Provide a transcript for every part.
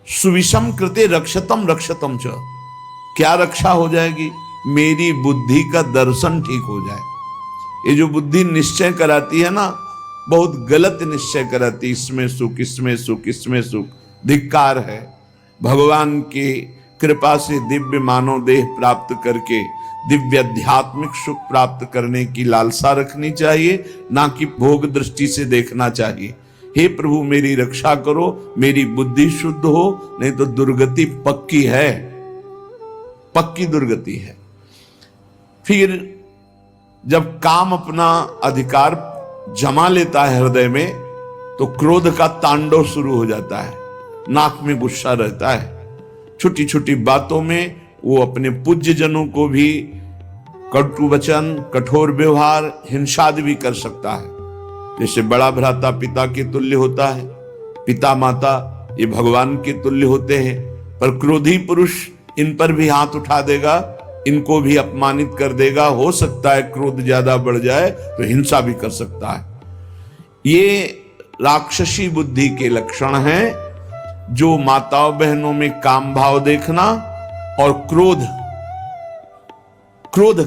सुविषम कृते रक्षतम रक्षतम च। क्या रक्षा हो जाएगी? मेरी बुद्धि का दर्शन ठीक हो जाए। ये जो बुद्धि निश्चय कराती है ना, बहुत गलत निश्चय कराती, इसमें सुख, इसमें सुख, इसमें सुख, धिक्कार है। भगवान की कृपा से दिव्य मानव देह प्राप्त करके दिव्य आध्यात्मिक सुख प्राप्त करने की लालसा रखनी चाहिए, ना कि भोग दृष्टि से देखना चाहिए। हे प्रभु मेरी रक्षा करो, मेरी बुद्धि शुद्ध हो, नहीं तो दुर्गति पक्की है, पक्की दुर्गति है। फिर जब काम अपना अधिकार जमा लेता है हृदय में, तो क्रोध का तांडव शुरू हो जाता है, नाक में गुस्सा रहता है, छोटी छोटी बातों में वो अपने पूज्य जनों को भी कटु वचन, कठोर व्यवहार, हिंसादि भी कर सकता है। जैसे बड़ा भ्राता पिता के तुल्य होता है, पिता माता ये भगवान के तुल्य होते हैं, पर क्रोधी पुरुष इन पर भी हाथ उठा देगा, इनको भी अपमानित कर देगा। हो सकता है क्रोध ज्यादा बढ़ जाए तो हिंसा भी कर सकता है। ये राक्षसी बुद्धि के लक्षण हैं, जो माताओं बहनों में काम भाव देखना और क्रोध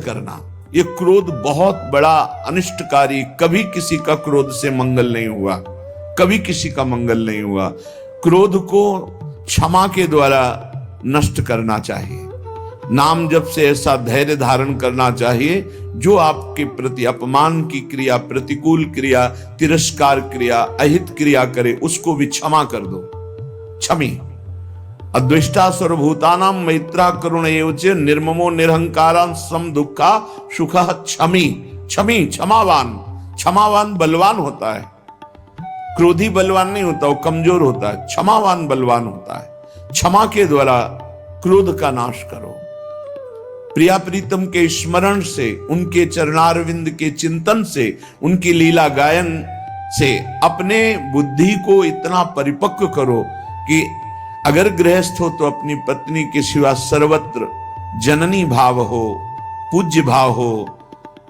करना। ये क्रोध बहुत बड़ा अनिष्टकारी, कभी किसी का क्रोध से मंगल नहीं हुआ, कभी किसी का मंगल नहीं हुआ। क्रोध को क्षमा के द्वारा नष्ट करना चाहिए। नाम जप से ऐसा धैर्य धारण करना चाहिए, जो आपके प्रति अपमान की क्रिया, प्रतिकूल क्रिया, तिरस्कार क्रिया, अहित क्रिया करे, उसको भी क्षमा कर दो। क्षमी अद्वेष्टा सर्वभूतानां मैत्रा करुण एवच निर्ममो निरहंकारां सम दुखा सुखः क्षमी। क्षमी क्षमावान, क्षमावान बलवान होता है, क्रोधी बलवान नहीं होता, वो कमजोर होता है। क्षमावान बलवान होता है। क्षमा के द्वारा क्रोध का नाश करो। प्रिया प्रीतम के स्मरण से, उनके चरणारविंद के चिंतन से, उनकी लीला गायन से अपने बुद्धि को इतना परिपक्व करो कि अगर गृहस्थ हो तो अपनी पत्नी के सिवा सर्वत्र जननी भाव हो, पूज्य भाव हो।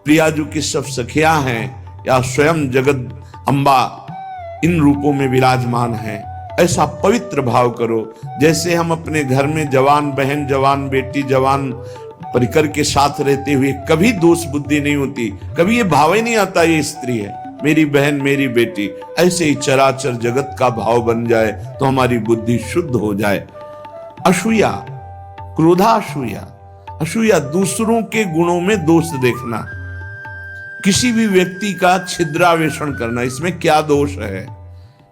प्रियाजू की सब सखियां हैं या स्वयं जगत अम्बा इन रूपों में विराजमान हैं, ऐसा पवित्र भाव करो। जैसे हम अपने घर में जवान बहन, जवान बेटी, जवान परिकर के साथ रहते हुए कभी दोष बुद्धि नहीं होती, कभी ये भाव ही नहीं आता ये स्त्री है, मेरी बहन, मेरी बेटी। ऐसे ही चराचर जगत का भाव बन जाए तो हमारी बुद्धि शुद्ध हो जाए। असूया, क्रोधासूया, असूया दूसरों के गुणों में दोष देखना, किसी भी व्यक्ति का छिद्रावेषण करना, इसमें क्या दोष है,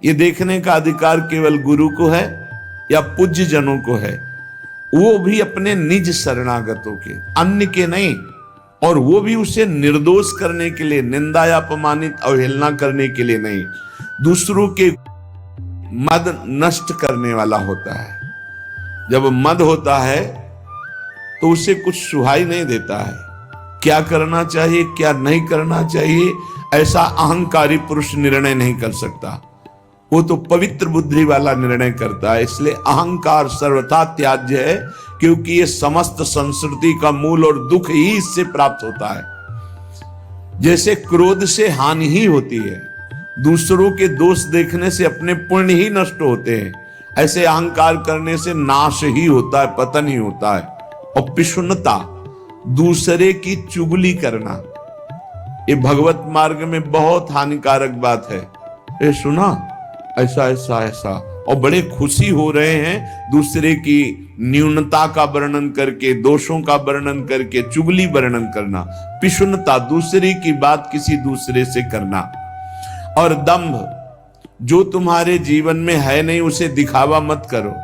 ये देखने का अधिकार केवल गुरु को है या पूज्य जनों को है, वो भी अपने निज शरणागतों के, अन्य के नहीं। और वो भी उसे निर्दोष करने के लिए, निंदा या अपमानित अवहेलना करने के लिए नहीं, दूसरों के मद नष्ट करने वाला होता है। जब मद होता है तो उसे कुछ सुहाई नहीं देता है, क्या करना चाहिए क्या नहीं करना चाहिए ऐसा अहंकारी पुरुष निर्णय नहीं कर सकता, वो तो पवित्र बुद्धि वाला निर्णय करता है। इसलिए अहंकार सर्वथा त्याज्य है, क्योंकि ये समस्त संस्कृति का मूल और दुख ही इससे प्राप्त होता है। जैसे क्रोध से हानि ही होती है, दूसरों के दोष देखने से अपने पुण्य ही नष्ट होते हैं, ऐसे अहंकार करने से नाश ही होता है, पतन ही होता है। और पिशुन्नता, दूसरे की चुगली करना, ये भगवत मार्ग में बहुत हानिकारक बात है। ये सुना ऐसा ऐसा ऐसा, और बड़े खुशी हो रहे हैं दूसरे की न्यूनता का वर्णन करके, दोषों का वर्णन करके, चुगली वर्णन करना। पिशुन्नता, दूसरे की बात किसी दूसरे से करना। और दंभ, जो तुम्हारे जीवन में है नहीं उसे दिखावा मत करो,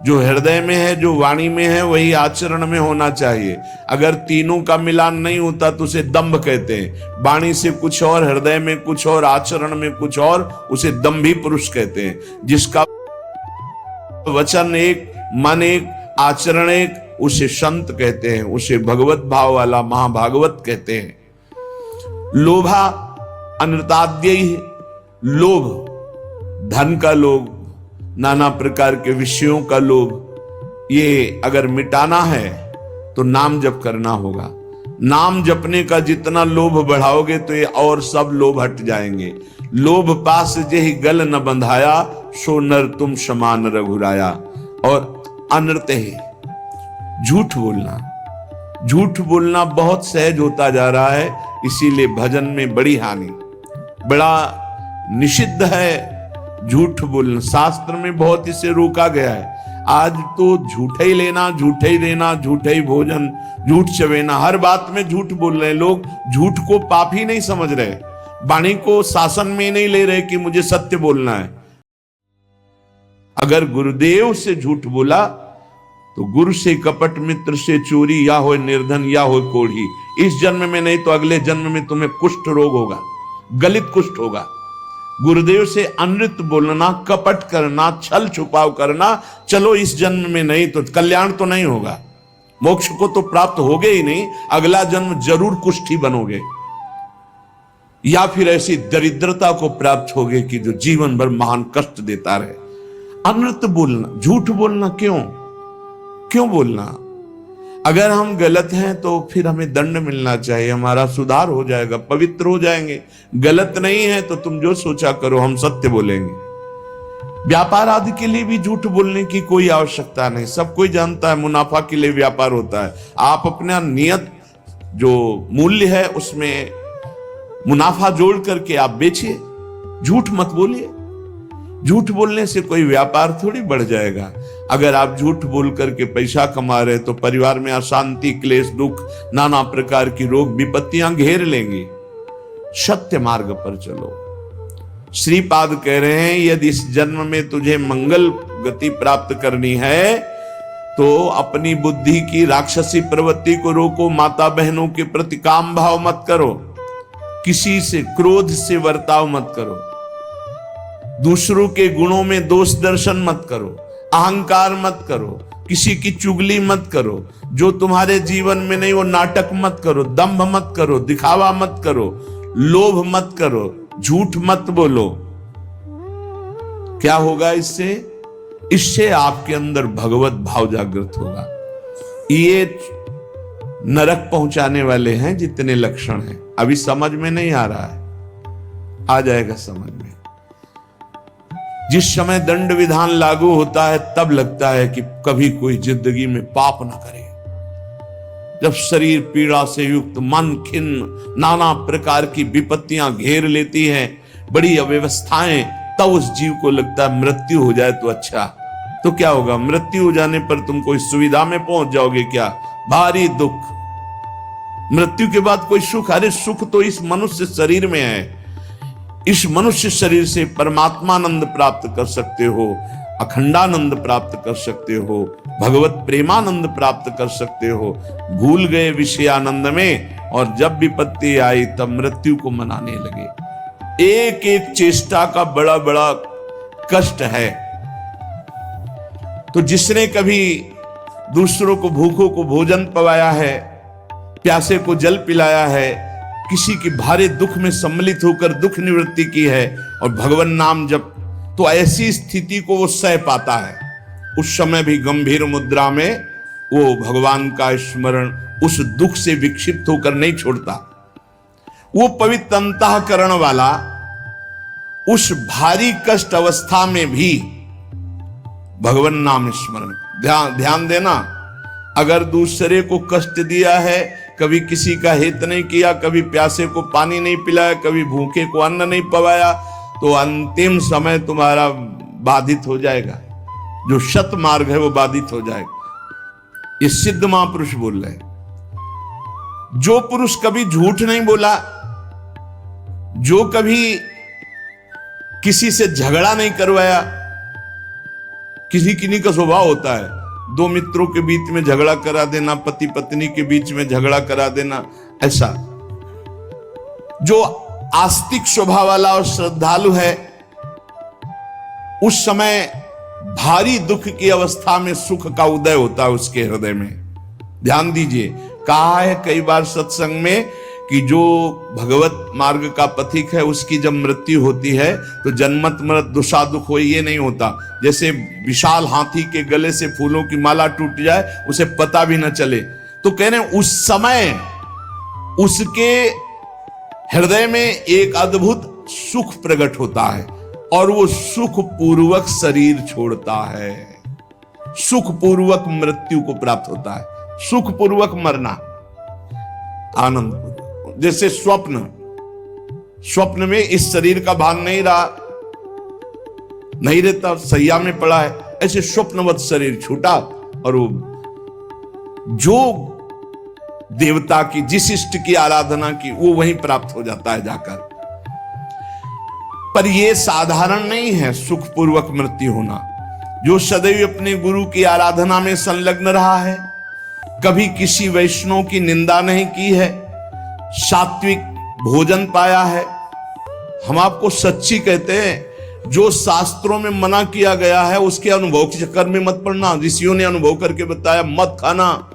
जो हृदय में है, जो वाणी में है, वही आचरण में होना चाहिए। अगर तीनों का मिलान नहीं होता तो उसे दंभ कहते हैं। वाणी से कुछ और, हृदय में कुछ और, आचरण में कुछ और, उसे दंभी पुरुष कहते हैं। जिसका वचन एक, मन एक, आचरण एक, उसे संत कहते हैं, उसे भगवत भाव वाला महाभागवत कहते हैं। लोभा अनृताद्य, लोभ, धन का लोभ, नाना प्रकार के विषयों का लोभ, ये अगर मिटाना है तो नाम जप करना होगा। नाम जपने का जितना लोभ बढ़ाओगे तो ये और सब लोभ हट जाएंगे। लोभ पास जेहि गल न बंधाया, सो नर तुम समान रघुराया। और अनर्थ है झूठ बोलना। झूठ बोलना बहुत सहज होता जा रहा है, इसीलिए भजन में बड़ी हानि, बड़ा निषिद्ध है झूठ बोलना। शास्त्र में बहुत इसे रोका गया है। आज तो झूठे ही लेना, झूठे ही देना, झूठे ही भोजन, झूठ चवेना, हर बात में झूठ बोल रहे हैं लोग। झूठ को पाप ही नहीं समझ रहे, वाणी को शासन में नहीं ले रहे कि मुझे सत्य बोलना है। अगर गुरुदेव से झूठ बोला तो गुरु से कपट, मित्र से चोरी, या हो निर्धन या हो कोढ़ी। इस जन्म में नहीं तो अगले जन्म में तुम्हें कुष्ठ रोग होगा, गलित कुष्ठ होगा। गुरुदेव से अनृत बोलना, कपट करना, छल छुपाव करना, चलो इस जन्म में नहीं तो कल्याण तो नहीं होगा, मोक्ष को तो प्राप्त होगे ही नहीं, अगला जन्म जरूर कुष्ठी बनोगे, या फिर ऐसी दरिद्रता को प्राप्त होगे कि जो जीवन भर महान कष्ट देता रहे। अनृत बोलना, झूठ बोलना क्यों बोलना? अगर हम गलत हैं तो फिर हमें दंड मिलना चाहिए, हमारा सुधार हो जाएगा, पवित्र हो जाएंगे। गलत नहीं है तो तुम जो सोचा करो, हम सत्य बोलेंगे। व्यापार आदि के लिए भी झूठ बोलने की कोई आवश्यकता नहीं, सब कोई जानता है मुनाफा के लिए व्यापार होता है। आप अपना नियत जो मूल्य है उसमें मुनाफा जोड़ करके आप बेचिए, झूठ मत बोलिए। झूठ बोलने से कोई व्यापार थोड़ी बढ़ जाएगा। अगर आप झूठ बोल करके पैसा कमा रहे तो परिवार में अशांति, क्लेश, दुख, नाना प्रकार की रोग विपत्तियां घेर लेंगी। सत्य मार्ग पर चलो। श्रीपाद कह रहे हैं यदि इस जन्म में तुझे मंगल गति प्राप्त करनी है तो अपनी बुद्धि की राक्षसी प्रवृत्ति को रोको। माता बहनों के प्रति काम भाव मत करो, किसी से क्रोध से वर्ताव मत करो, दूसरों के गुणों में दोष दर्शन मत करो, अहंकार मत करो, किसी की चुगली मत करो, जो तुम्हारे जीवन में नहीं वो नाटक मत करो, दंभ मत करो, दिखावा मत करो, लोभ मत करो, झूठ मत बोलो। क्या होगा इससे? इससे आपके अंदर भगवत भाव जागृत होगा। ये नरक पहुंचाने वाले हैं जितने लक्षण हैं, अभी समझ में नहीं आ रहा है, आ जाएगा समझ में। जिस समय दंड विधान लागू होता है तब लगता है कि कभी कोई जिंदगी में पाप ना करे। जब शरीर पीड़ा से युक्त, मन खिन्न, नाना प्रकार की विपत्तियां घेर लेती हैं, बड़ी अव्यवस्थाएं, तब उस जीव को लगता है मृत्यु हो जाए तो अच्छा। तो क्या होगा? मृत्यु हो जाने पर तुम कोई सुविधा में पहुंच जाओगे क्या? भारी दुख। मृत्यु के बाद कोई सुख? अरे सुख तो इस मनुष्य शरीर में है। इस मनुष्य शरीर से परमात्मानंद प्राप्त कर सकते हो, अखंडानंद प्राप्त कर सकते हो, भगवत प्रेमानंद प्राप्त कर सकते हो। भूल गए विषयानंद में और जब विपत्ति आई तब मृत्यु को मनाने लगे। एक एक चेष्टा का बड़ा बड़ा कष्ट है। तो जिसने कभी दूसरों को, भूखों को भोजन पवाया है, प्यासे को जल पिलाया है, किसी की भारी दुख में सम्मिलित होकर दुख निवृत्ति की है और भगवान नाम जप, तो ऐसी स्थिति को वो सह पाता है। उस समय भी गंभीर मुद्रा में वो भगवान का स्मरण उस दुख से विक्षिप्त होकर नहीं छोड़ता। वो पवित्र अंतःकरण वाला उस भारी कष्ट अवस्था में भी भगवान नाम स्मरण। ध्यान देना, अगर दूसरे को कष्ट दिया है, कभी किसी का हित नहीं किया, कभी प्यासे को पानी नहीं पिलाया, कभी भूखे को अन्न नहीं पवाया, तो अंतिम समय तुम्हारा बाधित हो जाएगा। जो सत मार्ग है वो बाधित हो जाएगा। ये सिद्ध महापुरुष बोल रहे हैं। जो पुरुष कभी झूठ नहीं बोला, जो कभी किसी से झगड़ा नहीं करवाया, किसी का स्वभाव होता है दो मित्रों के बीच में झगड़ा करा देना, पति पत्नी के बीच में झगड़ा करा देना, ऐसा। जो आस्तिक स्वभाव वाला और श्रद्धालु है, उस समय भारी दुख की अवस्था में सुख का उदय होता है उसके हृदय में। ध्यान दीजिए, कहा है कई बार सत्संग में कि जो भगवत मार्ग का पथिक है उसकी जब मृत्यु होती है तो जन्मत मृत दुषा दुख हो, ये नहीं होता। जैसे विशाल हाथी के गले से फूलों की माला टूट जाए, उसे पता भी न चले। तो कह रहे हैं उस समय उसके हृदय में एक अद्भुत सुख प्रकट होता है। और वो सुखपूर्वक शरीर छोड़ता है, सुखपूर्वक मृत्यु को प्राप्त होता है। सुखपूर्वक मरना, आनंद, जैसे स्वप्न में इस शरीर का भान नहीं रहता, सैया में पड़ा है, ऐसे स्वप्नवत शरीर छूटा और वो जो देवता की, जिस इष्ट की आराधना की, वो वहीं प्राप्त हो जाता है जाकर। पर यह साधारण नहीं है सुखपूर्वक मृत्यु होना। जो सदैव अपने गुरु की आराधना में संलग्न रहा है, कभी किसी वैष्णव की निंदा नहीं की है, सात्विक भोजन पाया है। हम आपको सच्ची कहते हैं, जो शास्त्रों में मना किया गया है उसके अनुभव के चक्कर में मत पड़ना। ऋषियों ने अनुभव करके बताया, मत खाना,